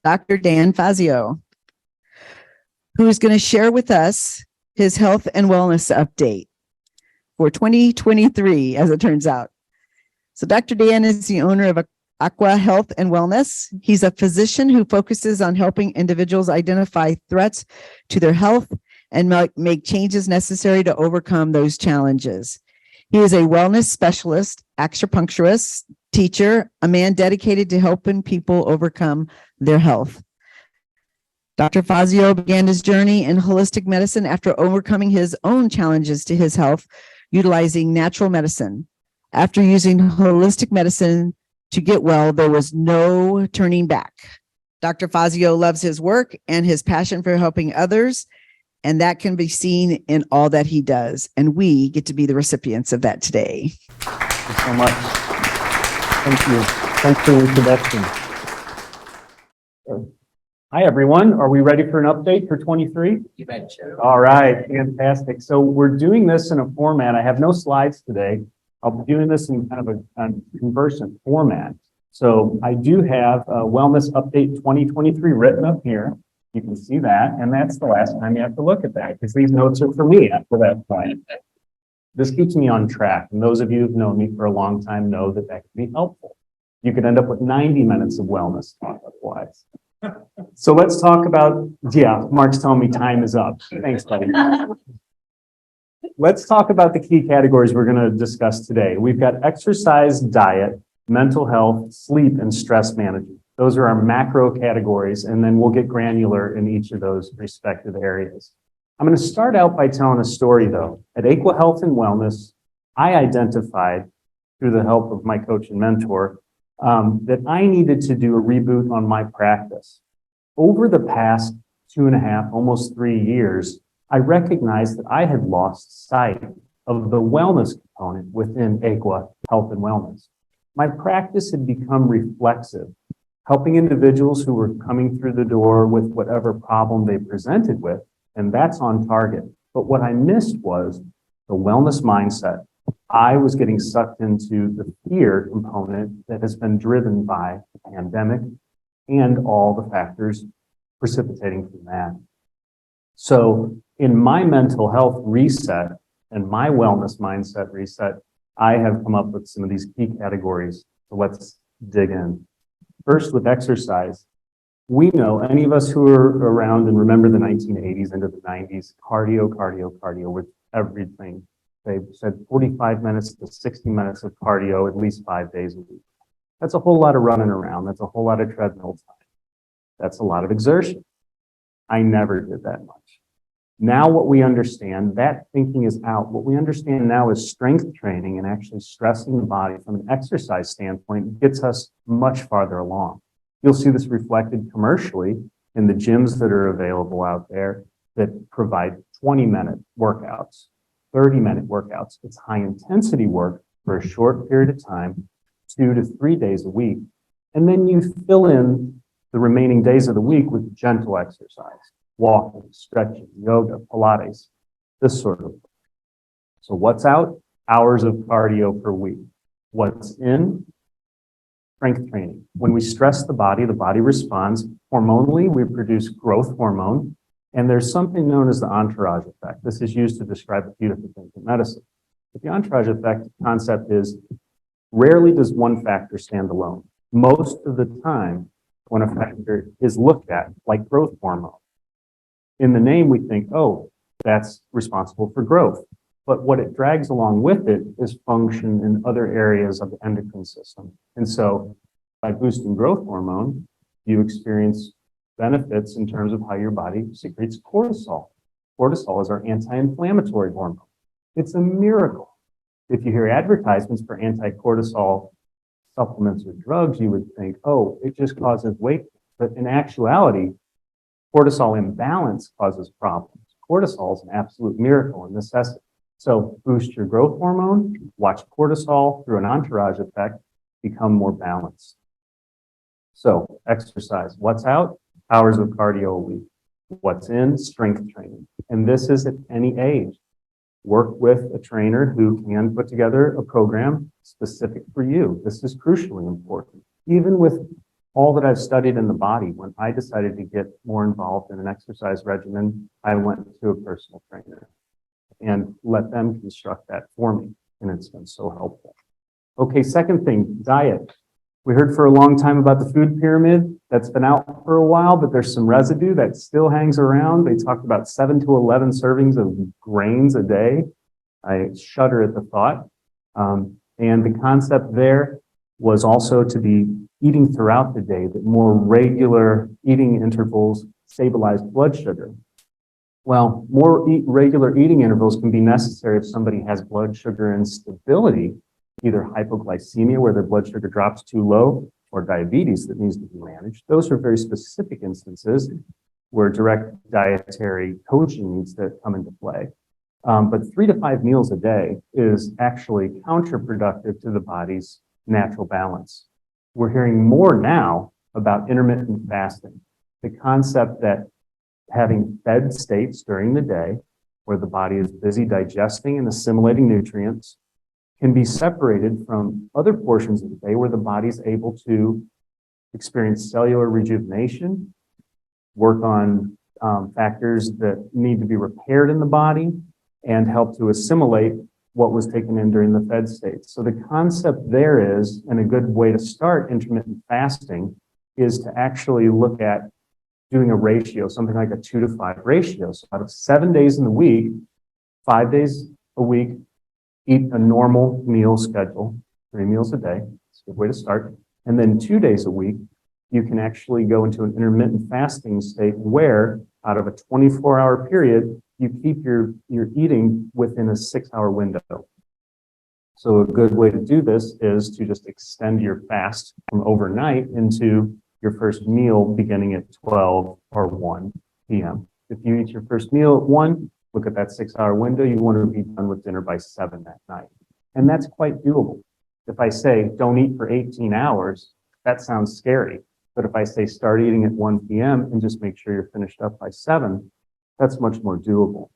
Dr. Dan Fazio, who is going to share with us his health and wellness update for 2023, as it turns out. So Dr. Dan is the owner of e4e Health and Wellness. He's a physician who focuses on helping individuals identify threats to their health and make changes necessary to overcome those challenges. He is a wellness specialist, acupuncturist, teacher, a man dedicated to helping people overcome their health. Dr. Fazio began his journey in holistic medicine after overcoming his own challenges to his health, utilizing natural medicine. After using holistic medicine to get well, there was no turning back. Dr. Fazio loves his work and his passion for helping others, and that can be seen in all that he does. And we get to be the recipients of that today. Thank you so much. Thank you. Thanks for the introduction. Hi, everyone. Are we ready for an update for 23? You betcha. All right. Fantastic. So we're doing this in a format. I have no slides today. I'll be doing this in kind of a conversant format. So I do have a Wellness Update 2023 written up here. You can see that. And that's the last time you have to look at that because these notes are for me after that point. This keeps me on track. And those of you who've known me for a long time know that that can be helpful. You could end up with 90 minutes of wellness talk otherwise. So let's talk about, yeah, Mark's telling me time is up. Thanks, buddy. Let's talk about the key categories we're going to discuss today. We've got exercise, diet, mental health, sleep, and stress management. Those are our macro categories, and then we'll get granular in each of those respective areas. I'm going to start out by telling a story, though. At e4e Health and Wellness, I identified, through the help of my coach and mentor, that I needed to do a reboot on my practice. Over the past 2.5, almost 3 years, I recognized that I had lost sight of the wellness component within e4e Health and Wellness. My practice had become reflexive, helping individuals who were coming through the door with whatever problem they presented with, and that's on target. But what I missed was the wellness mindset. I was getting sucked into the fear component that has been driven by the pandemic and all the factors precipitating from that. So in my mental health reset and my wellness mindset reset, I have come up with some of these key categories. So let's dig in. First, with exercise. We know, any of us who are around and remember the 1980s into the 90s, cardio with everything. They said 45 minutes to 60 minutes of cardio at least 5 days a week. That's a whole lot of running around. That's a whole lot of treadmill time. That's a lot of exertion. I never did that much. Now what we understand, that thinking is out. What we understand now is strength training and actually stressing the body from an exercise standpoint gets us much farther along. You'll see this reflected commercially in the gyms that are available out there that provide 20-minute workouts, 30-minute workouts. It's high intensity work for a short period of time, 2 to 3 days a week. And then you fill in the remaining days of the week with gentle exercise, walking, stretching, yoga, Pilates, this sort of work. So what's out? Hours of cardio per week. What's in? Strength training. When we stress the body responds. Hormonally, we produce growth hormone. And there's something known as the entourage effect. This is used to describe a few different things in medicine. But the entourage effect concept is rarely does one factor stand alone. Most of the time, when a factor is looked at, like growth hormone, in the name we think, oh, that's responsible for growth. But what it drags along with it is function in other areas of the endocrine system. And so by boosting growth hormone, you experience benefits in terms of how your body secretes cortisol. Cortisol is our anti-inflammatory hormone. It's a miracle. If you hear advertisements for anti-cortisol supplements or drugs, you would think, oh, it just causes weight. But in actuality, cortisol imbalance causes problems. Cortisol is an absolute miracle and necessity. So boost your growth hormone, watch cortisol through an entourage effect, become more balanced. So exercise. What's out? Hours of cardio a week. What's in? Strength training. And this is at any age. Work with a trainer who can put together a program specific for you. This is crucially important. Even with all that I've studied in the body, when I decided to get more involved in an exercise regimen, I went to a personal trainer and let them construct that for me. And it's been so helpful. Okay, second thing, diet. We heard for a long time about the food pyramid. That's been out for a while, but there's some residue that still hangs around. They talked about 7 to 11 servings of grains a day. I shudder at the thought. And the concept there was also to be eating throughout the day, that more regular eating intervals stabilize blood sugar. Well, more regular eating intervals can be necessary if somebody has blood sugar instability, either hypoglycemia, where their blood sugar drops too low, or diabetes that needs to be managed. Those are very specific instances where direct dietary coaching needs to come into play. But 3 to 5 meals a day is actually counterproductive to the body's natural balance. We're hearing more now about intermittent fasting, the concept that having fed states during the day, where the body is busy digesting and assimilating nutrients, can be separated from other portions of the day where the body's able to experience cellular rejuvenation, work on factors that need to be repaired in the body, and help to assimilate what was taken in during the fed state. So the concept there is, and a good way to start intermittent fasting, is to actually look at doing a ratio, something like a 2 to 5 ratio. So out of 7 days in the week, 5 days a week, eat a normal meal schedule, 3 meals a day. It's a good way to start. And then 2 days a week, you can actually go into an intermittent fasting state where out of a 24-hour period, you keep your eating within a 6-hour window. So a good way to do this is to just extend your fast from overnight into your first meal beginning at 12 or 1 p.m. If you eat your first meal at 1, look at that 6-hour window. You want to be done with dinner by 7 that night. And that's quite doable. If I say don't eat for 18 hours, that sounds scary. But if I say start eating at 1 p.m. and just make sure you're finished up by 7, that's much more doable.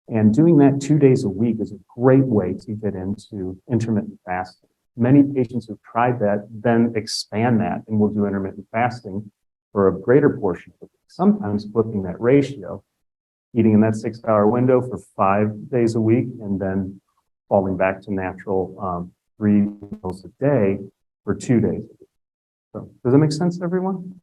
And doing that 2 days a week is a great way to get into intermittent fasting. Many patients who've tried that then expand that and will do intermittent fasting for a greater portion of the week, sometimes flipping that ratio, eating in that 6-hour window for 5 days a week, and then falling back to natural 3 meals a day for 2 days a week. So, does that make sense to everyone?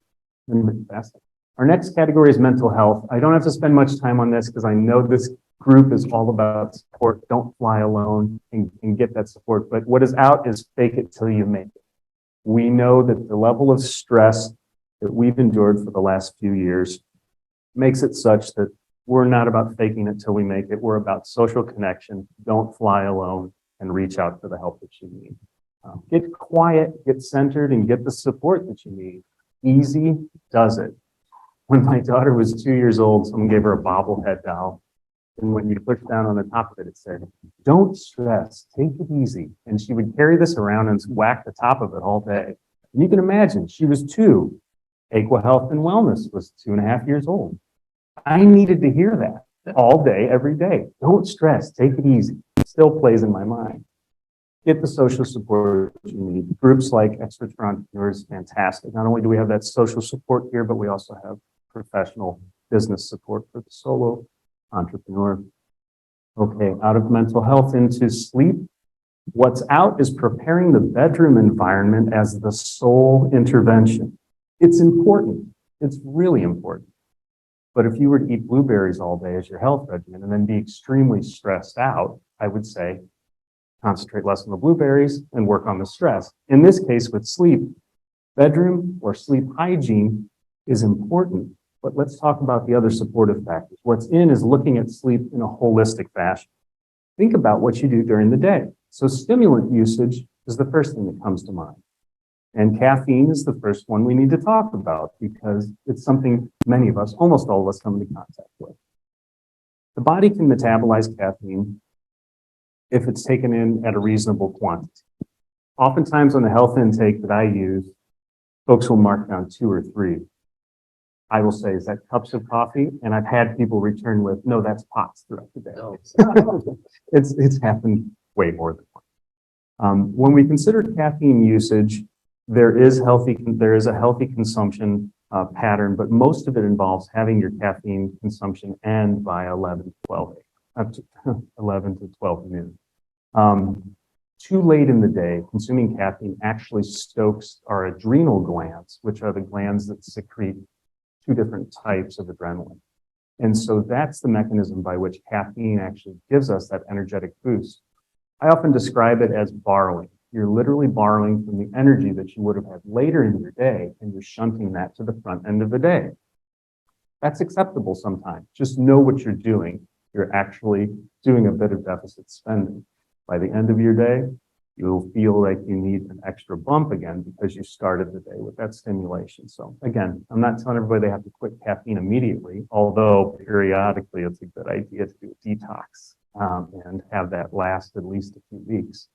Intermittent fasting. Our next category is mental health. I don't have to spend much time on this because I know this group is all about support. Don't fly alone and get that support. But what is out is fake it till you make it. We know that the level of stress that we've endured for the last few years makes it such that we're not about faking it till we make it. We're about social connection. Don't fly alone and reach out for the help that you need. Get quiet, get centered, and get the support that you need. Easy does it. When my daughter was 2 years old, someone gave her a bobblehead doll. And when you push down on the top of it, it said, "Don't stress, take it easy." And she would carry this around and whack the top of it all day. And you can imagine, she was 2. e4e Health and Wellness was 2.5 years old. I needed to hear that all day, every day. Don't stress, take it easy. It still plays in my mind. Get the social support you need. Groups like Experts for Entrepreneurs, fantastic. Not only do we have that social support here, but we also have professional business support for the solo entrepreneur. Okay, out of mental health into sleep. What's out is preparing the bedroom environment as the sole intervention. It's important. It's really important. But if you were to eat blueberries all day as your health regimen and then be extremely stressed out, I would say concentrate less on the blueberries and work on the stress. In this case, with sleep, bedroom or sleep hygiene is important. But let's talk about the other supportive factors. What's in is looking at sleep in a holistic fashion. Think about what you do during the day. So stimulant usage is the first thing that comes to mind. And caffeine is the first one we need to talk about because it's something many of us, almost all of us, come into contact with. The body can metabolize caffeine if it's taken in at a reasonable quantity. Oftentimes on the health intake that I use, folks will mark down 2 or 3. I will say, is that cups of coffee? And I've had people return with, no, that's pots throughout the day. No. It's happened way more than once. When we consider caffeine usage, there is a healthy consumption pattern, but most of it involves having your caffeine consumption end by 11 to 12 noon. Too late in the day, consuming caffeine actually stokes our adrenal glands, which are the glands that secrete two different types of adrenaline. And so that's the mechanism by which caffeine actually gives us that energetic boost. I often describe it as borrowing. You're literally borrowing from the energy that you would have had later in your day, and you're shunting that to the front end of the day. That's acceptable sometimes. Just know what you're doing. You're actually doing a bit of deficit spending. By the end of your day, you'll feel like you need an extra bump again because you started the day with that stimulation. So again, I'm not telling everybody they have to quit caffeine immediately, although periodically it's a good idea to do a detox and have that last at least a few weeks.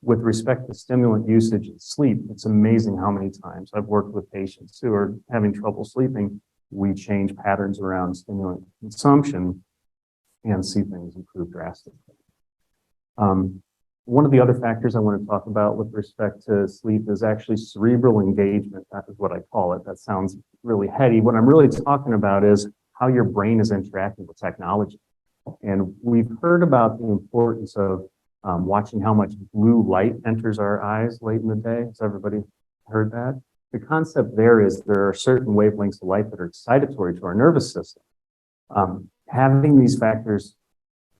With respect to stimulant usage and sleep, it's amazing how many times I've worked with patients who are having trouble sleeping. We change patterns around stimulant consumption and see things improve drastically. One of the other factors I want to talk about with respect to sleep is actually cerebral engagement. That is what I call it. That sounds really heady. What I'm really talking about is how your brain is interacting with technology. And we've heard about the importance of watching how much blue light enters our eyes late in the day. Has everybody heard that? The concept there is there are certain wavelengths of light that are excitatory to our nervous system. Having these factors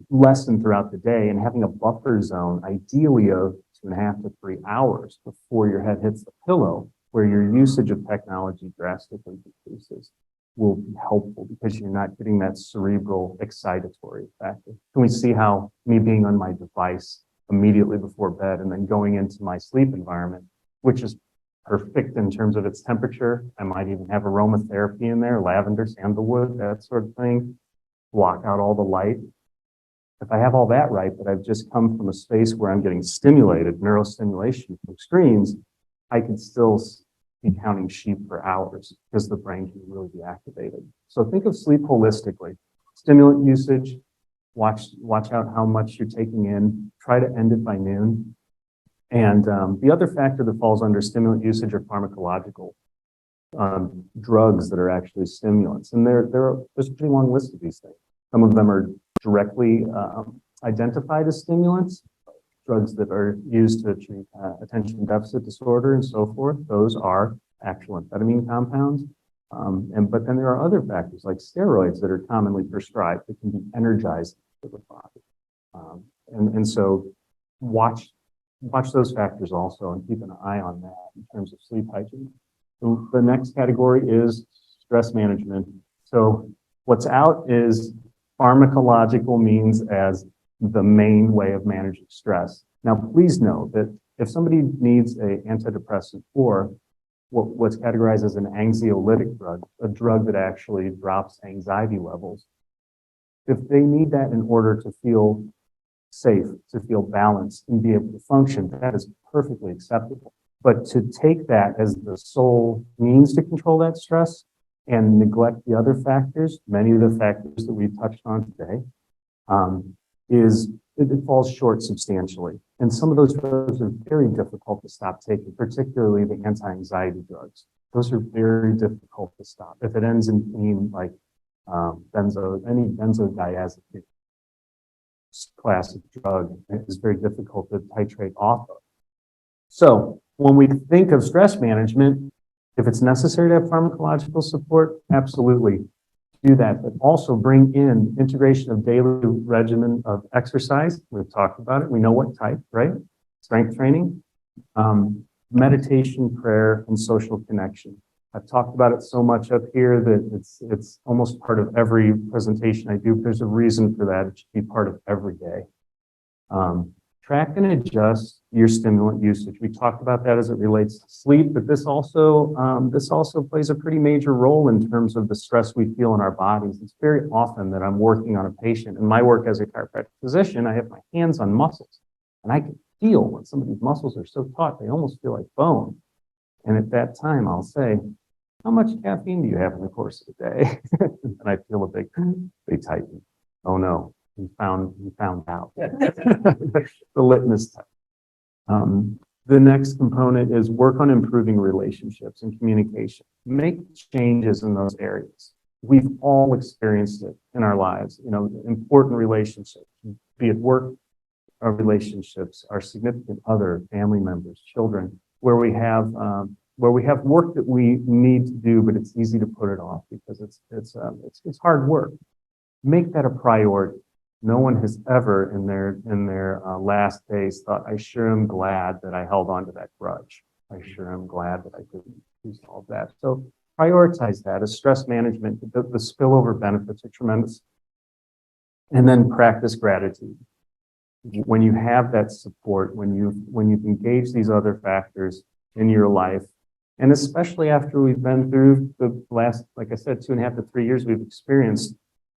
lessen throughout the day and having a buffer zone, ideally of 2.5 to 3 hours before your head hits the pillow, where your usage of technology drastically decreases, will be helpful because you're not getting that cerebral excitatory factor. Can we see how me being on my device immediately before bed and then going into my sleep environment, which is perfect in terms of its temperature. I might even have aromatherapy in there, lavender, sandalwood, that sort of thing, block out all the light. If I have all that right, but I've just come from a space where I'm getting stimulated, neurostimulation from screens, I can still be counting sheep for hours because the brain can really be activated. So think of sleep holistically. Stimulant usage, watch out how much you're taking in, try to end it by noon. And the other factor that falls under stimulant usage are pharmacological drugs that are actually stimulants. And there's a pretty long list of these things. Some of them are directly identified as stimulants, drugs that are used to treat attention deficit disorder and so forth. Those are actual amphetamine compounds. But then there are other factors like steroids that are commonly prescribed that can be energizing to the body. And so watch those factors also and keep an eye on that in terms of sleep hygiene. The next category is stress management. So what's out is pharmacological means as the main way of managing stress. Now, please know that if somebody needs an antidepressant or what's categorized as an anxiolytic drug, a drug that actually drops anxiety levels, if they need that in order to feel safe, to feel balanced and be able to function, that is perfectly acceptable. But to take that as the sole means to control that stress and neglect the other factors, many of the factors that we've touched on today, it falls short substantially. And some of those drugs are very difficult to stop taking, particularly the anti-anxiety drugs. Those are very difficult to stop. If it ends in pain, like any benzodiazepine class of drug, is very difficult to titrate off of. So when we think of stress management, if it's necessary to have pharmacological support, absolutely do that, but also bring in integration of daily regimen of exercise. We've talked about it. We know what type, right? Strength training, meditation, prayer, and social connection. I've talked about it so much up here that it's almost part of every presentation I do. There's a reason for that. It should be part of every day. Track and adjust your stimulant usage. We talked about that as it relates to sleep, but this also plays a pretty major role in terms of the stress we feel in our bodies. It's very often that I'm working on a patient. In my work as a chiropractic physician, I have my hands on muscles, and I can feel when some of these muscles are so taut, they almost feel like bone. And at that time, I'll say, how much caffeine do you have in the course of the day? And I feel a big tighten. Oh no, we found out. The litmus test. The next component is work on improving relationships and communication. Make changes in those areas. We've all experienced it in our lives, important relationships, be it work, our relationships, our significant other, family members, children, where we have work that we need to do, but it's easy to put it off because it's hard work. Make that a priority. No one has ever in their last days thought, I sure am glad that I held on to that grudge. I sure am glad that I couldn't resolve that. So prioritize that as stress management. The spillover benefits are tremendous. And then practice gratitude. When you have that support, when you've engaged these other factors in your life, and especially after we've been through the last, like I said, 2.5 to 3 years we've experienced,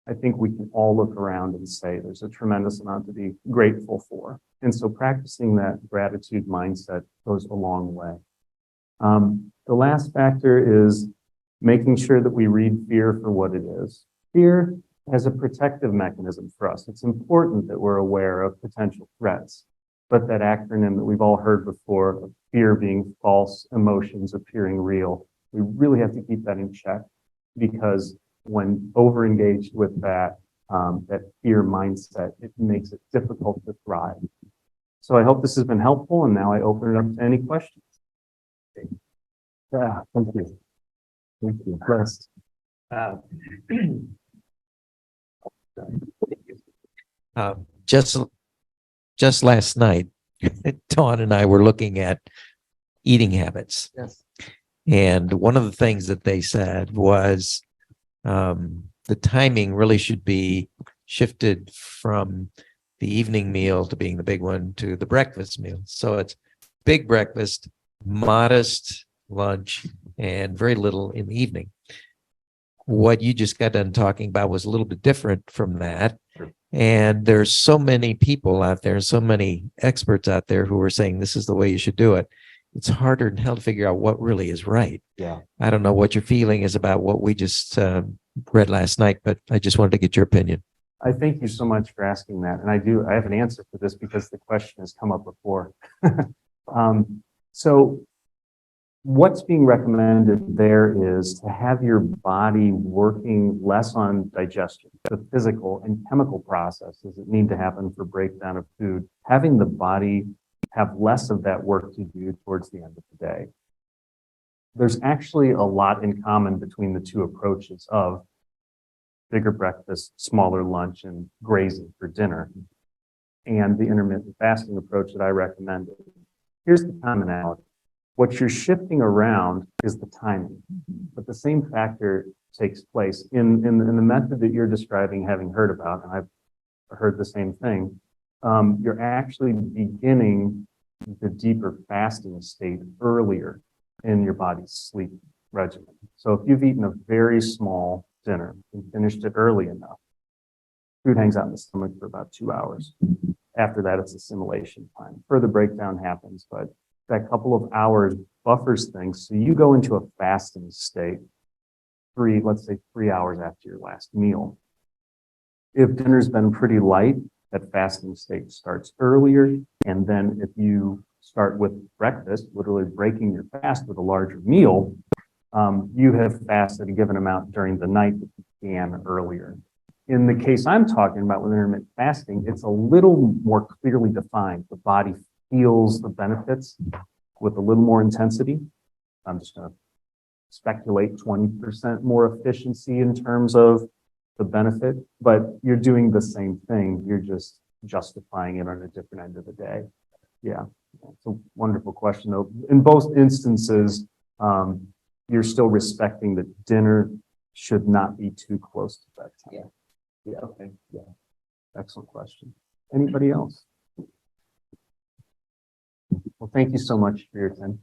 I think we can all look around and say there's a tremendous amount to be grateful for. And so practicing that gratitude mindset goes a long way. The last factor is making sure that we read fear for what it is. Fear as a protective mechanism for us. It's important that we're aware of potential threats, but that acronym that we've all heard before, of fear being false, emotions appearing real, we really have to keep that in check, because when over-engaged with that fear mindset, it makes it difficult to thrive. So I hope this has been helpful, and now I open it up to any questions. Yeah, thank you. Thank you. Blessed. Just last night, Dawn and I were looking at eating habits. Yes. And one of the things that they said was the timing really should be shifted from the evening meal to being the big one to the breakfast meal. So it's big breakfast, modest lunch, and very little in the evening. What you just got done talking about was a little bit different from that. And there's so many people out there, so many experts out there who are saying this is the way you should do it. It's harder than hell to figure out what really is right. Yeah. I don't know what your feeling is about what we just read last night, but I just wanted to get your opinion. I thank you so much for asking that. And I have an answer for this because the question has come up before. So what's being recommended there is to have your body working less on digestion, the physical and chemical processes that need to happen for breakdown of food, having the body have less of that work to do towards the end of the day. There's actually a lot in common between the two approaches of bigger breakfast, smaller lunch, and grazing for dinner, and the intermittent fasting approach that I recommended. Here's the commonality. What you're shifting around is the timing, but the same factor takes place in the method that you're describing, having heard about, and I've heard the same thing. You're actually beginning the deeper fasting state earlier in your body's sleep regimen. So if you've eaten a very small dinner and finished it early enough, food hangs out in the stomach for about 2 hours. After that, it's assimilation time. Further breakdown happens, but that couple of hours buffers things. So you go into a fasting state let's say 3 hours after your last meal. If dinner's been pretty light, that fasting state starts earlier. And then if you start with breakfast, literally breaking your fast with a larger meal, you have fasted a given amount during the night that began earlier. In the case I'm talking about with intermittent fasting, it's a little more clearly defined. The body feels the benefits with a little more intensity. I'm just going to speculate 20% more efficiency in terms of the benefit, but you're doing the same thing. You're just justifying it on a different end of the day. Yeah, it's a wonderful question though. In both instances, you're still respecting that dinner should not be too close to bedtime. Yeah. Okay. Yeah. Excellent question. Anybody else? Well, thank you so much for your time.